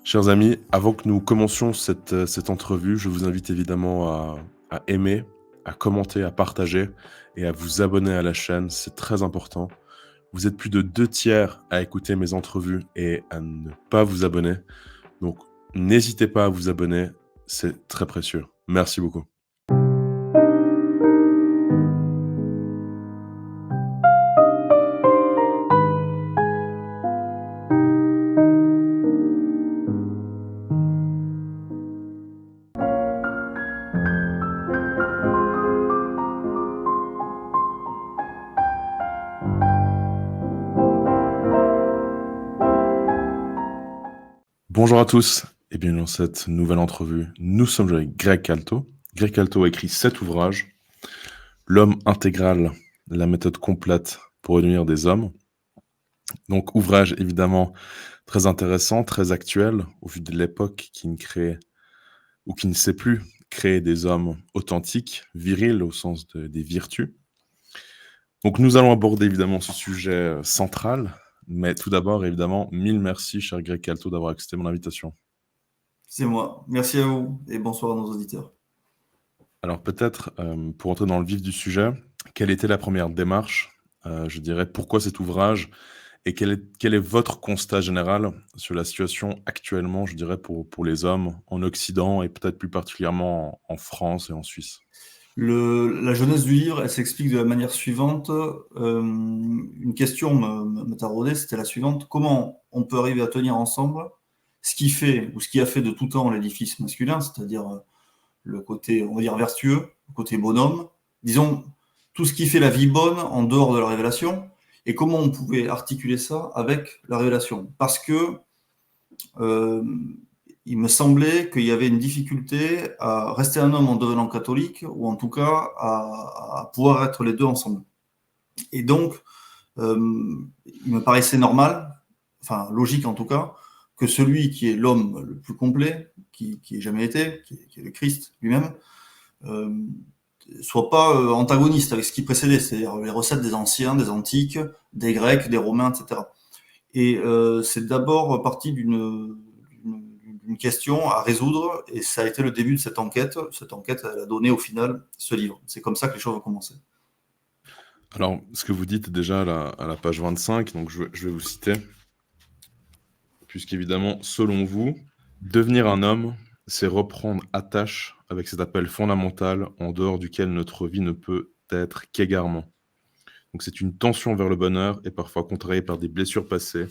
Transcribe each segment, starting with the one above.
Chers amis, avant que nous commencions cette entrevue, je vous invite évidemment à aimer, à commenter, à partager et à vous abonner à la chaîne, c'est très important. Vous êtes plus de 2 tiers à écouter mes entrevues et à ne pas vous abonner, donc n'hésitez pas à vous abonner, c'est très précieux. Merci beaucoup. Bonjour à tous et bienvenue dans cette nouvelle entrevue. Nous sommes avec Greg Calto. Greg Calto a écrit 7 ouvrages: L'homme intégral, la méthode complète pour réunir des hommes. Donc ouvrage évidemment très intéressant, très actuel au vu de l'époque qui ne crée ou qui ne sait plus créer des hommes authentiques, virils au sens des vertus. Donc nous allons aborder évidemment ce sujet central, mais tout d'abord évidemment, mille merci cher Greg Calto d'avoir accepté mon invitation. C'est moi. Merci à vous et bonsoir à nos auditeurs. Alors peut-être pour entrer dans le vif du sujet, quelle était la première démarche? Je dirais pourquoi cet ouvrage? Et quel est votre constat général sur la situation actuellement, je dirais, pour les hommes en Occident et peut-être plus particulièrement en France et en Suisse? La jeunesse du livre, elle s'explique de la manière suivante. Une question me taraudait, c'était la suivante. Comment on peut arriver à tenir ensemble ce qui fait, ou ce qui a fait de tout temps l'édifice masculin, c'est-à-dire le côté, on va dire, vertueux, le côté bonhomme, disons, tout ce qui fait la vie bonne en dehors de la révélation, et comment on pouvait articuler ça avec la révélation. Parce que euh, il me semblait qu'il y avait une difficulté à rester un homme en devenant catholique, ou en tout cas à pouvoir être les deux ensemble. Et donc, il me paraissait normal, enfin logique en tout cas, que celui qui est l'homme le plus complet, qui ait jamais été, qui est le Christ lui-même, euh, soit pas antagoniste avec ce qui précédait, c'est-à-dire les recettes des anciens, des antiques, des Grecs, des Romains, etc. Et c'est d'abord parti d'une question à résoudre, et ça a été le début de cette enquête. Cette enquête, elle a donné au final ce livre. C'est comme ça que les choses ont commencé. Alors, ce que vous dites déjà à la page 25, donc je vais vous citer, puisqu'évidemment, selon vous, devenir un homme, c'est reprendre attache avec cet appel fondamental en dehors duquel notre vie ne peut être qu'égarement. Donc c'est une tension vers le bonheur et parfois contrariée par des blessures passées,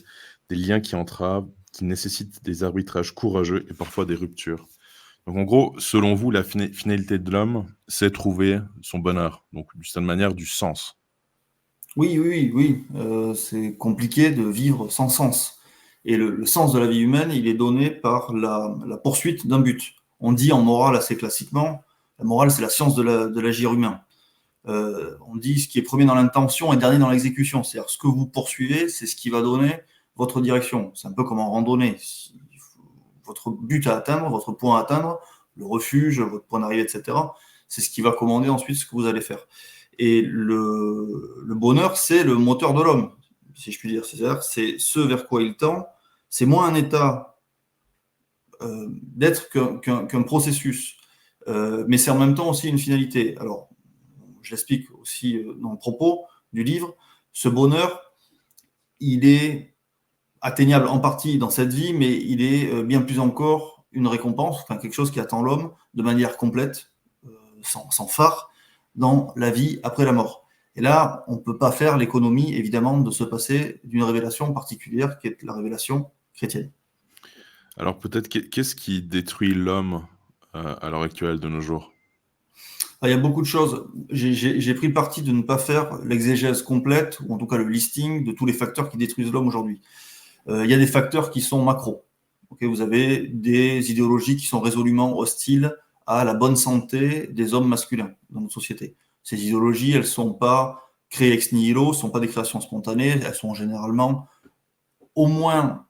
des liens qui entravent, qui nécessitent des arbitrages courageux et parfois des ruptures. Donc en gros, selon vous, la finalité de l'homme, c'est trouver son bonheur, donc d'une certaine manière du sens. Oui, oui, oui, oui. C'est compliqué de vivre sans sens. Et le sens de la vie humaine, il est donné par la poursuite d'un but. On dit en morale assez classiquement, la morale, c'est la science de l'agir humain. On dit ce qui est premier dans l'intention et dernier dans l'exécution. C'est-à-dire ce que vous poursuivez, c'est ce qui va donner votre direction. C'est un peu comme en randonnée. Votre but à atteindre, votre point à atteindre, le refuge, votre point d'arrivée, etc., c'est ce qui va commander ensuite ce que vous allez faire. Et le bonheur, c'est le moteur de l'homme, si je puis dire. C'est-à-dire c'est ce vers quoi il tend. C'est moins un état d'être qu'un processus. Mais c'est en même temps aussi une finalité. Alors, je l'explique aussi dans le propos du livre, ce bonheur, il est atteignable en partie dans cette vie, mais il est bien plus encore une récompense, enfin quelque chose qui attend l'homme de manière complète, sans phare, dans la vie après la mort. Et là, on ne peut pas faire l'économie, évidemment, de se passer d'une révélation particulière qui est la révélation chrétienne. Alors peut-être qu'est-ce qui détruit l'homme à l'heure actuelle de nos jours? Ah, il y a beaucoup de choses. J'ai pris le parti de ne pas faire l'exégèse complète, ou en tout cas le listing de tous les facteurs qui détruisent l'homme aujourd'hui. Il y a des facteurs qui sont macro. Okay, vous avez des idéologies qui sont résolument hostiles à la bonne santé des hommes masculins dans notre société. Ces idéologies, elles ne sont pas créées ex nihilo, ne sont pas des créations spontanées, elles sont généralement au moins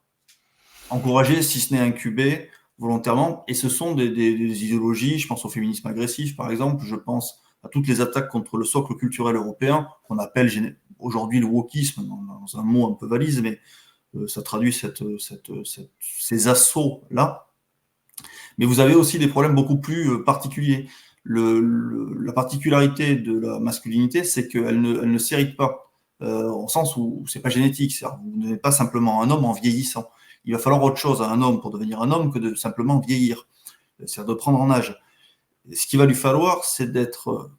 encouragées, si ce n'est incubées volontairement, et ce sont des idéologies, je pense au féminisme agressif par exemple, je pense à toutes les attaques contre le socle culturel européen, qu'on appelle aujourd'hui le wokisme, dans un mot un peu valise, mais ça traduit ces assauts-là. Mais vous avez aussi des problèmes beaucoup plus particuliers. La particularité de la masculinité, c'est qu'elle ne s'hérite pas, au sens où c'est pas génétique. Vous n'êtes pas simplement un homme en vieillissant. Il va falloir autre chose à un homme pour devenir un homme que de simplement vieillir, c'est-à-dire de prendre en âge. Ce qu'il va lui falloir, c'est d'être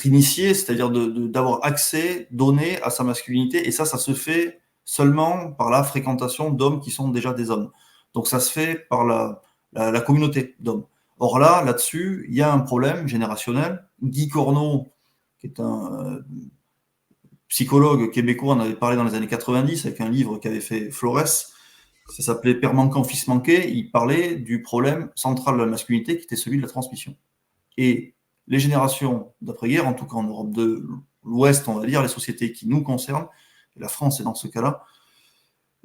initié, c'est-à-dire d'avoir accès donné à sa masculinité, et ça se fait seulement par la fréquentation d'hommes qui sont déjà des hommes. Donc ça se fait par la communauté d'hommes. Or là-dessus, il y a un problème générationnel. Guy Corneau, qui est un psychologue québécois, en avait parlé dans les années 90 avec un livre qu'avait fait Flores, ça s'appelait Père manquant, fils manqué. Il parlait du problème central de la masculinité qui était celui de la transmission. Et les générations d'après-guerre, en tout cas en Europe de l'Ouest, on va dire, les sociétés qui nous concernent, et la France est dans ce cas-là,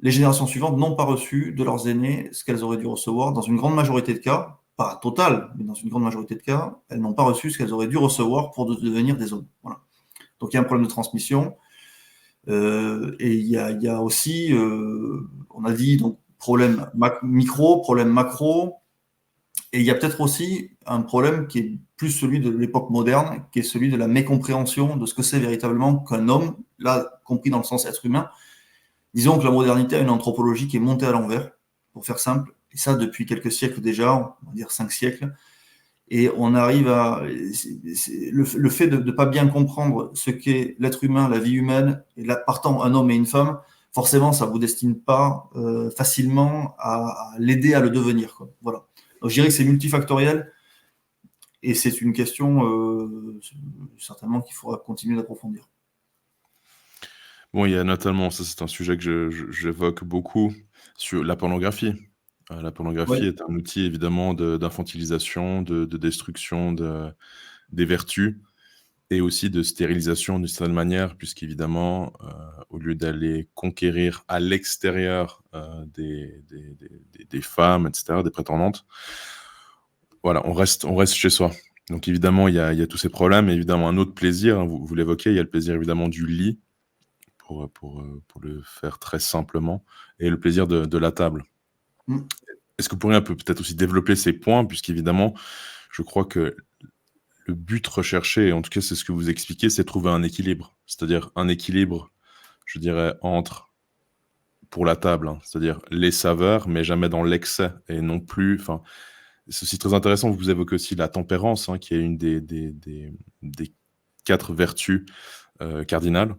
les générations suivantes n'ont pas reçu de leurs aînés ce qu'elles auraient dû recevoir. Dans une grande majorité de cas, pas totale, mais dans une grande majorité de cas, elles n'ont pas reçu ce qu'elles auraient dû recevoir pour devenir des hommes. Voilà. Donc il y a un problème de transmission. Et il y a aussi, on a dit, donc, problème micro, problème macro, et il y a peut-être aussi un problème qui est plus celui de l'époque moderne, qui est celui de la mécompréhension de ce que c'est véritablement qu'un homme, là, compris dans le sens être humain. Disons que la modernité a une anthropologie qui est montée à l'envers, pour faire simple, et ça depuis quelques siècles déjà, on va dire 5 siècles, et on arrive à... Le fait de ne pas bien comprendre ce qu'est l'être humain, la vie humaine, et là, partant un homme et une femme, forcément, ça ne vous destine pas facilement à l'aider à le devenir, quoi. Voilà. Donc, je dirais que c'est multifactoriel, et c'est une question certainement qu'il faudra continuer d'approfondir. Bon, il y a notamment, ça c'est un sujet que j'évoque beaucoup, sur la pornographie. La pornographie Oui, est un outil évidemment d'infantilisation, de destruction des vertus et aussi de stérilisation d'une certaine manière, puisqu'évidemment, au lieu d'aller conquérir à l'extérieur des femmes, etc., des prétendantes, voilà, on reste chez soi. Donc évidemment, il y a tous ces problèmes, et évidemment un autre plaisir, hein, vous l'évoquez, il y a le plaisir évidemment du lit, pour le faire très simplement, et le plaisir de la table. mm, Est-ce que vous pourriez un peu peut-être aussi développer ces points, puisqu'évidemment, je crois que le but recherché, et en tout cas c'est ce que vous expliquez, c'est trouver un équilibre. C'est-à-dire un équilibre, je dirais, entre, pour la table, hein, c'est-à-dire les saveurs, mais jamais dans l'excès, et non plus... Enfin, c'est aussi très intéressant, vous évoquez aussi la tempérance, hein, qui est une des 4 vertus cardinales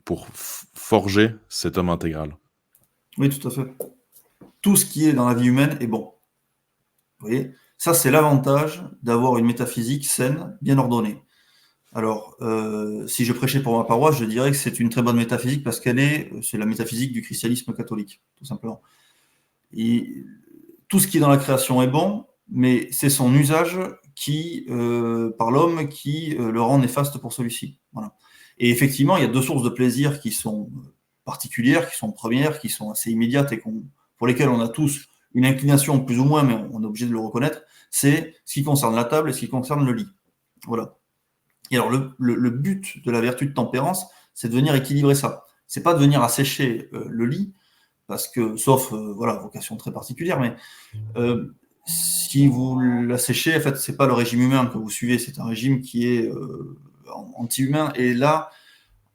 pour forger cet homme intégral. oui, tout à fait. Tout ce qui est dans la vie humaine est bon. Vous voyez, ça, c'est l'avantage d'avoir une métaphysique saine, bien ordonnée. Alors, si je prêchais pour ma paroisse, je dirais que c'est une très bonne métaphysique parce c'est la métaphysique du christianisme catholique, tout simplement. Et tout ce qui est dans la création est bon, mais c'est son usage par l'homme qui le rend néfaste pour celui-ci. Voilà. Et effectivement, il y a 2 sources de plaisir qui sont particulières, qui sont premières, qui sont assez immédiates et pour lesquelles on a tous une inclination plus ou moins, mais on est obligé de le reconnaître. C'est ce qui concerne la table et ce qui concerne le lit. Voilà. Et alors, le but de la vertu de tempérance, c'est de venir équilibrer ça. C'est pas de venir assécher le lit, parce que, sauf, voilà, vocation très particulière, mais si vous l'asséchez, en fait, c'est pas le régime humain que vous suivez, c'est un régime qui est anti-humain. Et là,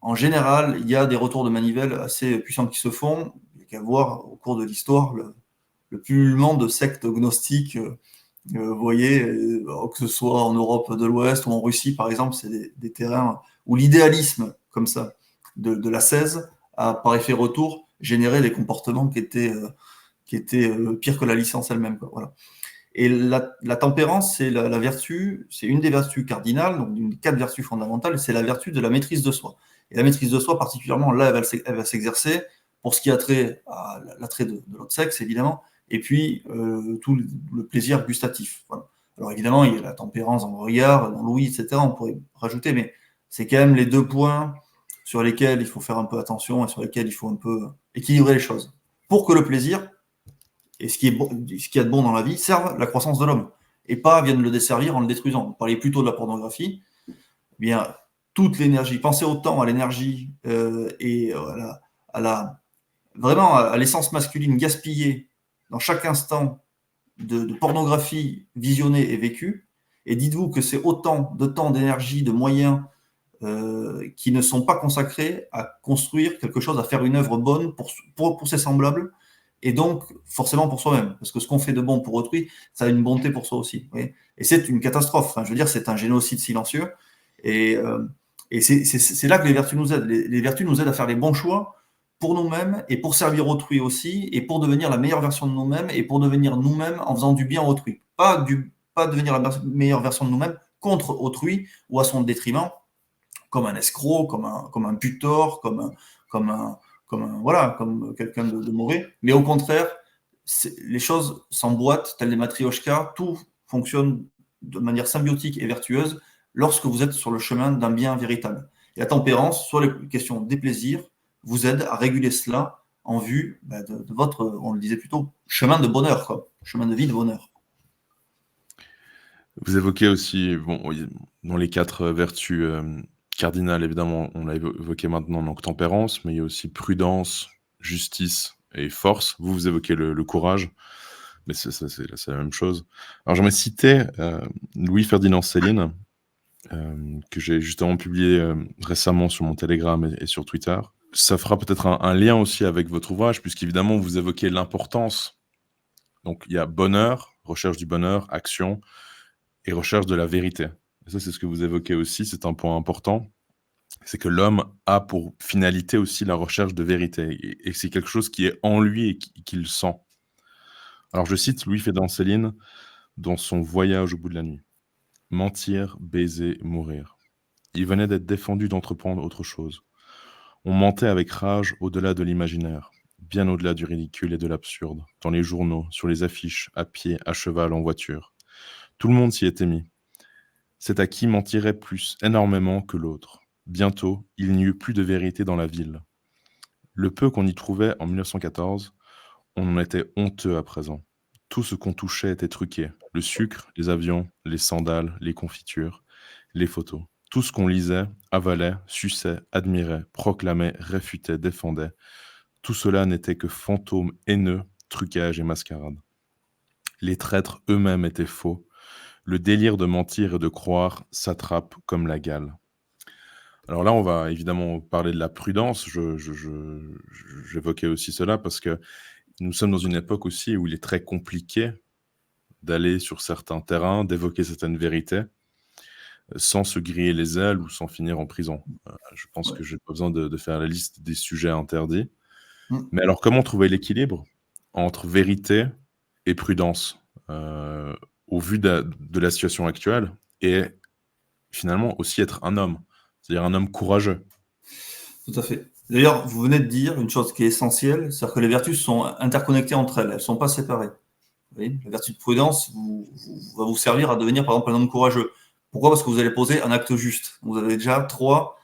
en général, il y a des retours de manivelle assez puissants qui se font. Il n'y a qu'à voir au cours de l'histoire le pullulement de sectes gnostiques. Vous voyez, que ce soit en Europe de l'Ouest ou en Russie, par exemple, c'est des terrains où l'idéalisme, comme ça, de l'ascèse, a par effet retour généré des comportements qui étaient pires que la licence elle-même, quoi. Voilà. Et la tempérance, c'est la vertu, c'est une des vertus cardinales, donc une des 4 vertus fondamentales, c'est la vertu de la maîtrise de soi. Et la maîtrise de soi, particulièrement, là, elle va s'exercer pour ce qui a trait à l'attrait de l'autre sexe, évidemment, et puis tout le plaisir gustatif. Voilà. Alors évidemment, il y a la tempérance dans le regard, dans l'ouïe, etc. On pourrait rajouter, mais c'est quand même les 2 points sur lesquels il faut faire un peu attention et sur lesquels il faut un peu équilibrer les choses. Pour que le plaisir et ce qui y a de bon dans la vie serve la croissance de l'homme et pas vienne le desservir en le détruisant. On parlait plutôt de la pornographie. Eh bien, toute l'énergie, pensez autant à l'énergie et à vraiment à l'essence masculine gaspillée dans chaque instant de pornographie visionnée et vécue. Et dites-vous que c'est autant de temps, d'énergie, de moyens qui ne sont pas consacrés à construire quelque chose, à faire une œuvre bonne pour ses semblables, et donc forcément pour soi-même. Parce que ce qu'on fait de bon pour autrui, ça a une bonté pour soi aussi. Vous voyez, et c'est une catastrophe. Enfin, je veux dire, c'est un génocide silencieux. Et, c'est là que les vertus nous aident. Les vertus nous aident à faire les bons choix pour nous-mêmes et pour servir autrui aussi, et pour devenir la meilleure version de nous-mêmes et pour devenir nous-mêmes en faisant du bien à autrui. Pas devenir la meilleure version de nous-mêmes contre autrui ou à son détriment, comme un escroc, comme un butor, comme quelqu'un de mauvais. Mais au contraire, les choses s'emboîtent, telles des matrioshkas, tout fonctionne de manière symbiotique et vertueuse lorsque vous êtes sur le chemin d'un bien véritable. Et la tempérance, soit les questions des plaisirs, vous aide à réguler cela en vue de votre, on le disait plus tôt, chemin de bonheur, quoi. Chemin de vie de bonheur. Vous évoquez aussi, bon, dans les 4 vertus cardinales, évidemment, on l'a évoqué maintenant, donc tempérance, mais il y a aussi prudence, justice et force. Vous évoquez le courage, mais c'est la même chose. Alors j'aimerais citer Louis-Ferdinand Céline, que j'ai justement publié récemment sur mon Telegram et sur Twitter. Ça fera peut-être un lien aussi avec votre ouvrage, puisqu'évidemment, vous évoquez l'importance. Donc, il y a bonheur, recherche du bonheur, action, et recherche de la vérité. Et ça, c'est ce que vous évoquez aussi, c'est un point important. C'est que l'homme a pour finalité aussi la recherche de vérité. Et c'est quelque chose qui est en lui et qu'il sent. Alors, je cite Louis-Ferdinand Céline dans son Voyage au bout de la nuit. Mentir, baiser, mourir. Il venait d'être défendu d'entreprendre autre chose. On mentait avec rage au-delà de l'imaginaire, bien au-delà du ridicule et de l'absurde, dans les journaux, sur les affiches, à pied, à cheval, en voiture. Tout le monde s'y était mis. C'est à qui mentirait plus énormément que l'autre. Bientôt, il n'y eut plus de vérité dans la ville. Le peu qu'on y trouvait en 1914, on en était honteux à présent. Tout ce qu'on touchait était truqué. Le sucre, les avions, les sandales, les confitures, les photos. Tout ce qu'on lisait, avalait, suçait, admirait, proclamait, réfutait, défendait. Tout cela n'était que fantômes haineux, trucage et mascarade. Les traîtres eux-mêmes étaient faux. Le délire de mentir et de croire s'attrape comme la gale. Alors là, on va évidemment parler de la prudence. J'évoquais aussi cela parce que nous sommes dans une époque aussi où il est très compliqué d'aller sur certains terrains, d'évoquer certaines vérités, sans se griller les ailes ou sans finir en prison. Je pense que je n'ai pas besoin de faire la liste des sujets interdits. Mais alors, comment trouver l'équilibre entre vérité et prudence au vu de la situation actuelle et finalement aussi être un homme, c'est-à-dire un homme courageux. Tout à fait. D'ailleurs, vous venez de dire une chose qui est essentielle, c'est-à-dire que les vertus sont interconnectées entre elles, elles ne sont pas séparées. Vous voyez, la vertu de prudence va vous servir à devenir, par exemple, un homme courageux. Pourquoi ? Parce que vous allez poser un acte juste. Vous avez déjà 3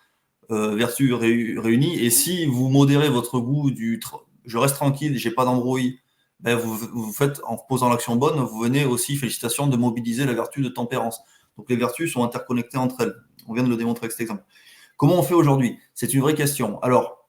vertus réunies, et si vous modérez votre goût je reste tranquille, j'ai pas d'embrouille, ben vous faites, en posant l'action bonne, vous venez aussi, félicitations, de mobiliser la vertu de tempérance. Donc les vertus sont interconnectées entre elles. On vient de le démontrer avec cet exemple. Comment on fait aujourd'hui ? C'est une vraie question. Alors,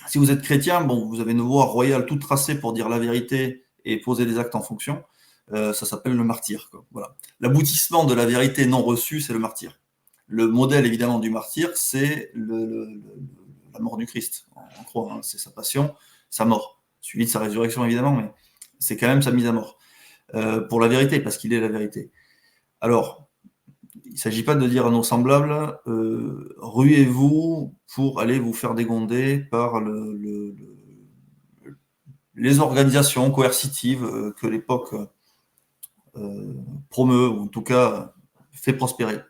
si vous êtes chrétien, bon, vous avez une voie royale toute tracée pour dire la vérité et poser des actes en fonction. Ça s'appelle le martyre, quoi. Voilà. L'aboutissement de la vérité non reçue, c'est le martyre. Le modèle, évidemment, du martyr, c'est la mort du Christ. On croit, hein, c'est sa passion, sa mort. Suivi de sa résurrection, évidemment, mais c'est quand même sa mise à mort. Pour la vérité, parce qu'il est la vérité. Alors, il ne s'agit pas de dire à nos semblables ruez-vous pour aller vous faire dégonder par les organisations coercitives que l'époque promeut, ou en tout cas fait prospérer.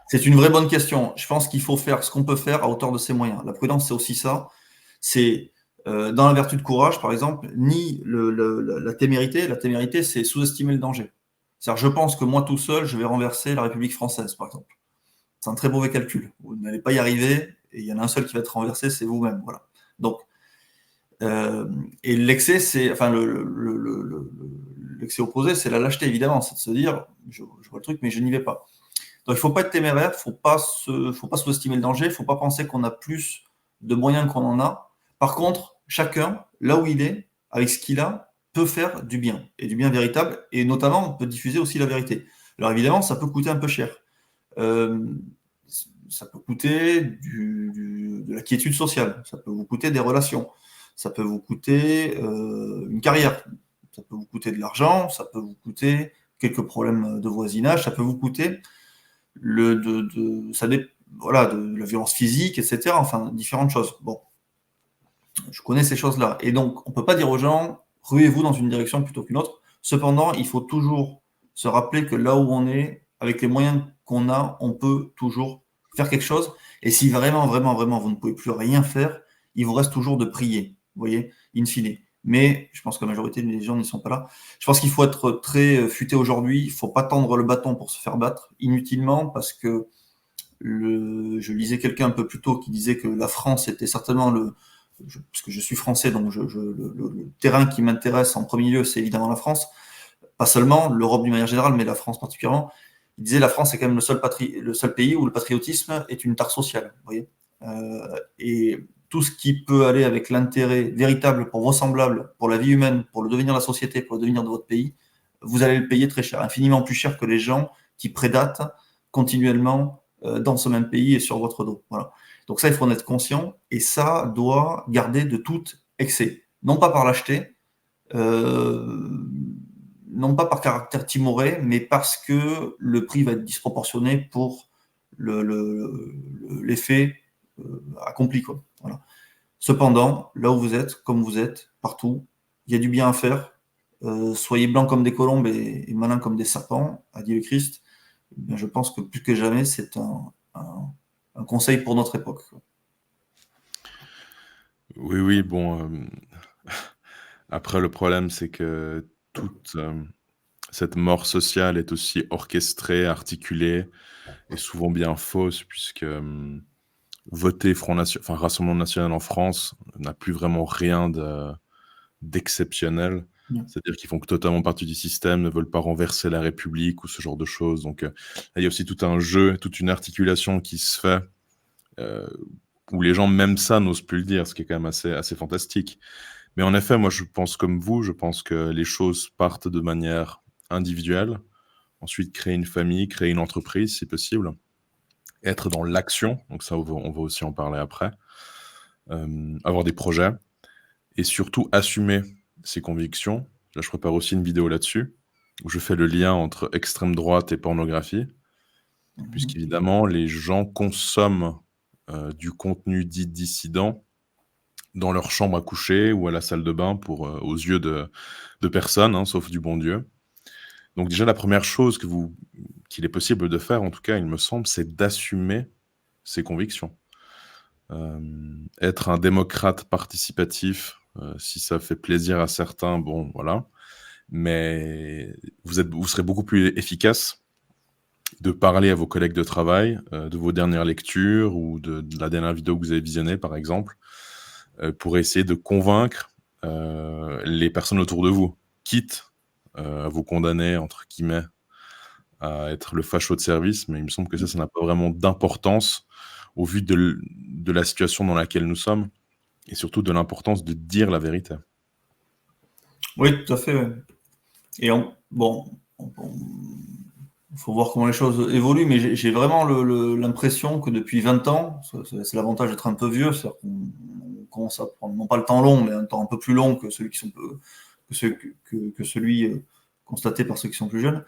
C'est une vraie bonne question. Je pense qu'il faut faire ce qu'on peut faire à hauteur de ses moyens. La prudence, c'est aussi ça. C'est dans la vertu de courage, par exemple, ni la témérité. La témérité, c'est sous-estimer le danger. C'est-à-dire, je pense que moi tout seul, je vais renverser la République française, par exemple. C'est un très mauvais calcul. Vous n'allez pas y arriver, et il y en a un seul qui va être renversé, c'est vous-même. Voilà. Donc, et l'excès, c'est, enfin, l'excès opposé, c'est la lâcheté, évidemment. C'est de se dire, je vois le truc, mais je n'y vais pas. Donc, il ne faut pas être téméraire, il ne faut pas sous-estimer le danger, il ne faut pas penser qu'on a plus de moyens qu'on en a. Par contre, chacun, là où il est, avec ce qu'il a, peut faire du bien, et du bien véritable, et notamment, on peut diffuser aussi la vérité. Alors évidemment, ça peut coûter un peu cher. Ça peut coûter de la quiétude sociale, ça peut vous coûter des relations, ça peut vous coûter une carrière, ça peut vous coûter de l'argent, ça peut vous coûter quelques problèmes de voisinage, ça peut vous coûter voilà, de la violence physique, etc. Enfin, différentes choses. Bon, je connais ces choses-là. Et donc, on ne peut pas dire aux gens, ruez-vous dans une direction plutôt qu'une autre. Cependant, il faut toujours se rappeler que là où on est, avec les moyens qu'on a, on peut toujours faire quelque chose. Et si vraiment, vraiment, vraiment, vous ne pouvez plus rien faire, il vous reste toujours de prier, vous voyez, in fine. Mais je pense que la majorité des gens n'y sont pas là. Je pense qu'il faut être très futé aujourd'hui. Il ne faut pas tendre le bâton pour se faire battre inutilement, parce que je lisais quelqu'un un peu plus tôt qui disait que la France était certainement parce que je suis français, donc le terrain qui m'intéresse en premier lieu, c'est évidemment la France. Pas seulement, l'Europe d'une manière générale, mais la France particulièrement. Il disait la France est quand même le seul pays où le patriotisme est une tare sociale. Vous voyez, et tout ce qui peut aller avec l'intérêt véritable pour vos semblables, pour la vie humaine, pour le devenir de la société, pour le devenir de votre pays, vous allez le payer très cher, infiniment plus cher que les gens qui prédatent continuellement dans ce même pays et sur votre dos. Voilà. Donc ça, il faut en être conscient, et ça doit garder de tout excès. Non pas par lâcheté, non pas par caractère timoré, mais parce que le prix va être disproportionné pour l'effet accompli, quoi. Voilà. Cependant, là où vous êtes, comme vous êtes, partout, il y a du bien à faire. Soyez blancs comme des colombes et malins comme des serpents, a dit le Christ. Eh bien, je pense que plus que jamais, c'est un conseil pour notre époque. Oui, oui, bon, après le problème, c'est que toute, cette mort sociale est aussi orchestrée, articulée et souvent bien fausse puisque, voter Rassemblement national en France n'a plus vraiment rien d'exceptionnel. Ouais. C'est-à-dire qu'ils font totalement partie du système, ne veulent pas renverser la République ou ce genre de choses. Donc, là, il y a aussi tout un jeu, toute une articulation qui se fait, où les gens, même ça, n'osent plus le dire, ce qui est quand même assez fantastique. Mais en effet, moi, je pense comme vous, je pense que les choses partent de manière individuelle. Ensuite, créer une famille, créer une entreprise, si possible. Être dans l'action, donc ça, on va aussi en parler après. Avoir des projets et surtout assumer ses convictions. Là, je prépare aussi une vidéo là-dessus, où je fais le lien entre extrême droite et pornographie, puisqu'évidemment, les gens consomment du contenu dit dissident dans leur chambre à coucher ou à la salle de bain aux yeux de personne, hein, sauf du bon Dieu. Donc déjà, la première chose qu'il est possible de faire, en tout cas, il me semble, c'est d'assumer ses convictions. Être un démocrate participatif, si ça fait plaisir à certains, bon, voilà. Mais vous serez beaucoup plus efficace de parler à vos collègues de travail, de vos dernières lectures ou de la dernière vidéo que vous avez visionnée, par exemple, pour essayer de convaincre les personnes autour de vous, quitte à vous condamner, entre guillemets, à être le facho de service. Mais il me semble que ça n'a pas vraiment d'importance au vu de la situation dans laquelle nous sommes et surtout de l'importance de dire la vérité. Oui, tout à fait. Ouais. Et il faut voir comment les choses évoluent, mais j'ai vraiment l'impression que depuis 20 ans, c'est l'avantage d'être un peu vieux, c'est-à-dire qu'on commence à prendre non pas le temps long, mais un temps un peu plus long que celui constaté par ceux qui sont plus jeunes.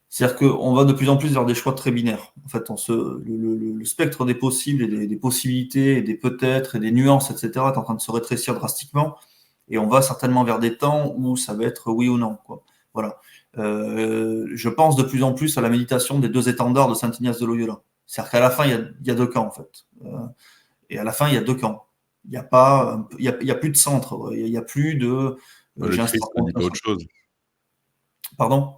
C'est-à-dire qu'on va de plus en plus vers des choix très binaires. En fait, le spectre des possibles et des possibilités et des peut-être et des nuances, etc., est en train de se rétrécir drastiquement. Et on va certainement vers des temps où ça va être oui ou non, quoi. Voilà. Je pense de plus en plus à la méditation des deux étendards de Saint Ignace de Loyola. C'est-à-dire qu'à la fin, il y a deux camps, en fait. Et à la fin, il y a deux camps. Il n'y a pas, il y a plus de centre. Il n'y a plus de. Le Christ ne dit pas autre chose. Pardon ?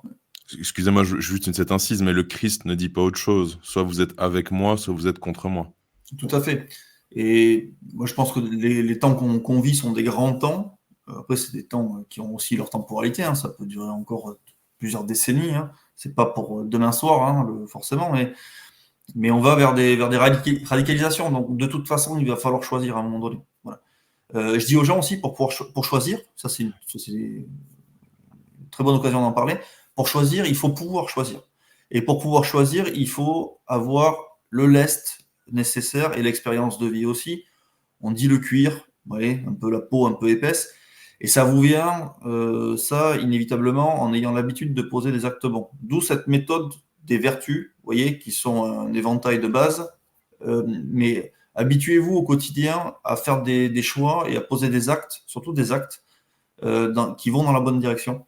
Excusez-moi, juste cette incise, mais le Christ ne dit pas autre chose. Soit vous êtes avec moi, soit vous êtes contre moi. Tout à fait. Et moi, je pense que les temps qu'on vit sont des grands temps. Après, c'est des temps qui ont aussi leur temporalité. Hein. Ça peut durer encore plusieurs décennies. Hein. C'est pas pour demain soir, hein, forcément. Mais on va vers des radicalisations. Donc, de toute façon, il va falloir choisir à un moment donné. Voilà. Je dis aux gens aussi pour choisir, ça c'est une très bonne occasion d'en parler. Pour choisir, il faut pouvoir choisir. Et pour pouvoir choisir, il faut avoir le lest nécessaire et l'expérience de vie aussi. On dit le cuir, vous voyez, un peu la peau un peu épaisse. Et ça vous vient, ça, inévitablement, en ayant l'habitude de poser des actes bons. D'où cette méthode des vertus, vous voyez, qui sont un éventail de base. Mais habituez-vous au quotidien à faire des choix et à poser des actes, surtout des actes qui vont dans la bonne direction.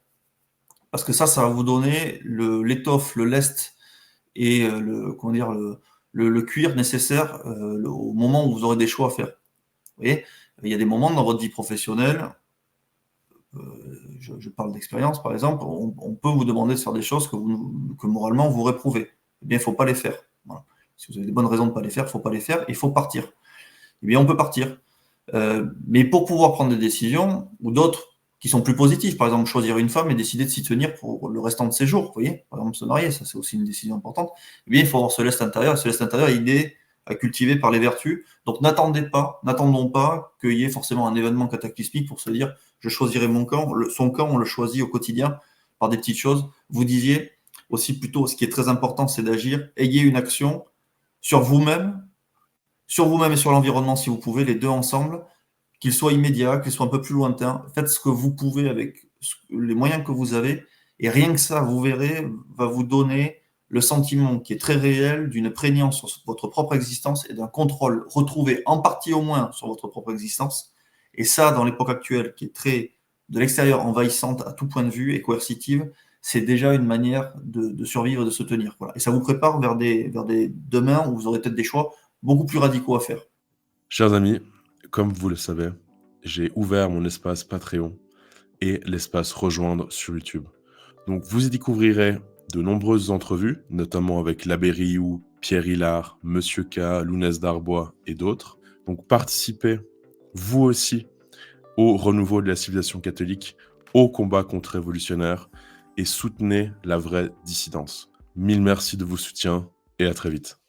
Parce que ça va vous donner l'étoffe, le lest et comment dire, le cuir nécessaire au moment où vous aurez des choix à faire. Vous voyez, il y a des moments dans votre vie professionnelle, je parle d'expérience par exemple, on peut vous demander de faire des choses que moralement vous réprouvez. Eh bien, il ne faut pas les faire. Voilà. Si vous avez des bonnes raisons de ne pas les faire, il ne faut pas les faire, il faut partir. Eh bien, on peut partir. Mais pour pouvoir prendre des décisions, ou d'autres qui sont plus positives, par exemple choisir une femme et décider de s'y tenir pour le restant de ses jours, vous voyez, par exemple se marier, ça c'est aussi une décision importante, eh bien il faut avoir ce lest intérieur, et ce lest intérieur il est à cultiver par les vertus, donc n'attendons pas qu'il y ait forcément un événement cataclysmique pour se dire je choisirai mon camp, son camp on le choisit au quotidien par des petites choses. Vous disiez aussi plutôt, ce qui est très important c'est d'agir, ayez une action sur vous-même et sur l'environnement si vous pouvez, les deux ensemble, qu'il soit immédiat, qu'il soit un peu plus lointain. Faites ce que vous pouvez avec les moyens que vous avez, et rien que ça, vous verrez, va vous donner le sentiment qui est très réel d'une prégnance sur votre propre existence et d'un contrôle retrouvé en partie au moins sur votre propre existence. Et ça, dans l'époque actuelle, qui est très de l'extérieur envahissante à tout point de vue et coercitive, c'est déjà une manière de survivre et de se tenir. Voilà. Et ça vous prépare vers des demain où vous aurez peut-être des choix beaucoup plus radicaux à faire. Chers amis, comme vous le savez, j'ai ouvert mon espace Patreon et l'espace Rejoindre sur YouTube. Donc vous y découvrirez de nombreuses entrevues, notamment avec l'Abbé Rioux, Pierre Hillard, Monsieur K, Lounès Darbois et d'autres. Donc participez, vous aussi, au renouveau de la civilisation catholique, au combat contre-révolutionnaire et soutenez la vraie dissidence. Mille merci de vos soutiens et à très vite.